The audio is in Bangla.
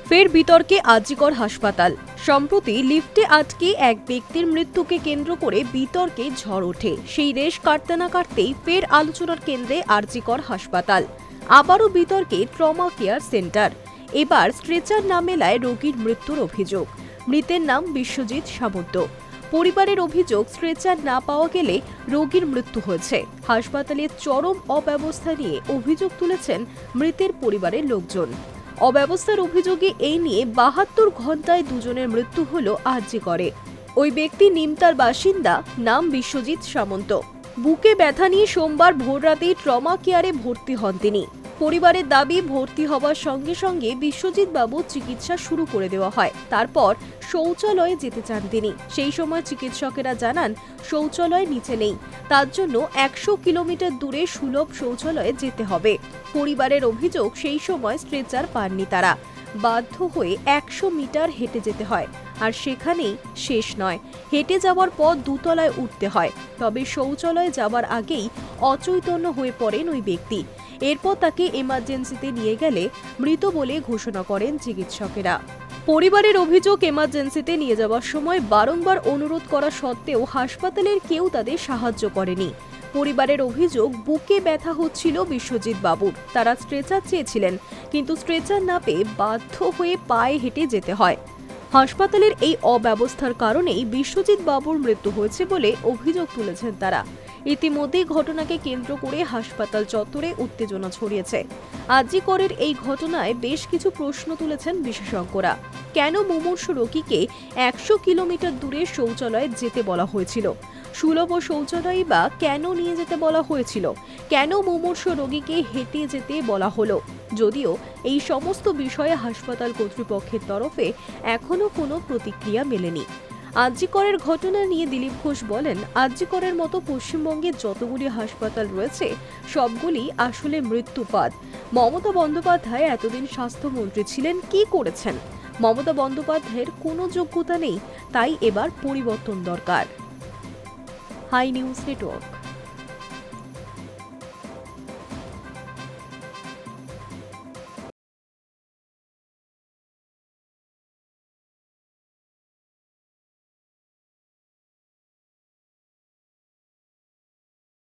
ফের বিতর্কে আরজিকর হাসপাতাল। সম্প্রতি লিফটে আটকে এক ব্যক্তির মৃত্যুকে কেন্দ্র করে বিতর্কে ঝড় ওঠে। সেই রেশ কাটতে না কাটতেই ফের আলোচনার কেন্দ্রে আরজিকর হাসপাতাল। আবারও বিতর্কে ট্রমা কেয়ার সেন্টার। এবার স্ট্রেচার না মেলায় রোগীর মৃত্যুর অভিযোগ। মৃতের নাম বিশ্বজিৎ সামন্ত। পরিবারের অভিযোগ, স্ট্রেচার না পাওয়া গেলে রোগীর মৃত্যু হয়েছে। হাসপাতালের চরম অব্যবস্থা নিয়ে অভিযোগ তুলেছেন মৃতের পরিবারের লোকজন। অব্যবস্থার অভিযোগে এই নিয়ে ৭২ ঘন্টায় দুজনের মৃত্যু হল আরজিকরে। ওই ব্যক্তি নিমতার বাসিন্দা, নাম বিশ্বজিৎ সামন্ত। বুকে ব্যথা নিয়ে সোমবার ভোররাতেই ট্রমা কেয়ারে ভর্তি হন তিনি। পরিবারের দাবি, ভর্তি হওয়ার সঙ্গে সঙ্গে বিশ্বজিৎ বাবু চিকিৎসা শুরু করে দেওয়া হয়। তারপর শৌচালয়ে যেতে চান তিনি। সেই সময় চিকিৎসকেরা জানান শৌচালয় নিচে নেই, তার জন্য ১০০ কিলোমিটার দূরে সুলভ শৌচালয়ে যেতে হবে। পরিবারের অভিযোগ, সেই সময় স্ট্রেচার পাননি তারা। বাধ্য হয়ে ১০০ মিটার হেঁটে যেতে হয়। আর সেখানেই শেষ নয়, হেঁটে যাওয়ার পর দুতলায় উঠতে হয়। তবে শৌচালয়ে যাওয়ার আগেই অচৈতন্য হয়ে পড়েন ওই ব্যক্তি। এরপর তাকে এমার্জেন্সিতে নিয়ে গেলে মৃত বলে ঘোষণা করেন চিকিৎসকেরা। পরিবারের অভিযোগ, এমার্জেন্সিতে নিয়ে যাওয়ার সময় বারংবার অনুরোধ করা সত্ত্বেও হাসপাতালের কেউ তাদের সাহায্য করেনি। পরিবারের অভিযোগ, বুকে ব্যথা হচ্ছিল বিশ্বজিৎ বাবুর। তারা স্ট্রেচার চেয়েছিলেন, কিন্তু স্ট্রেচার না পেয়ে বাধ্য হয়ে পায়ে হেঁটে যেতে হয়। হাসপাতালের এই অব্যবস্থার কারণেই বিশ্বজিৎ বাবুর মৃত্যু হয়েছে বলে অভিযোগ তুলেছেন তারা। ইতিমধ্যেই ঘটনাকে কেন্দ্র করে হাসপাতাল চত্বরে উত্তেজনা ছড়িয়েছে। আরজিকরের এই ঘটনায় বেশ কিছু প্রশ্ন তুলেছেন বিশেষজ্ঞরা। কেন মুমূর্ষু রোগীকে ১০০ কিলোমিটার দূরে শৌচালয়ে যেতে বলা হয়েছিল? সুলভ শৌচালয় বা কেন নিয়ে যেতে বলা হয়েছিল? কেন মুমূর্ষু রোগীকে হেঁটে যেতে বলা হলো? যদিও এই সমস্ত বিষয়ে হাসপাতাল কর্তৃপক্ষের তরফে এখনো কোনো প্রতিক্রিয়া মেলেনি। আরজিকরের ঘটনা নিয়ে দিলীপ ঘোষ বলেন, আরজিকরের মতো পশ্চিমবঙ্গে যতগুলি হাসপাতাল রয়েছে সবগুলি আসলে মৃত্যুপাত। মমতা বন্দ্যোপাধ্যায় এতদিন স্বাস্থ্যমন্ত্রী ছিলেন, কি করেছেন? মমতা বন্দ্যোপাধ্যায়ের কোনো যোগ্যতা নেই, তাই এবার পরিবর্তন দরকার। Hi News network.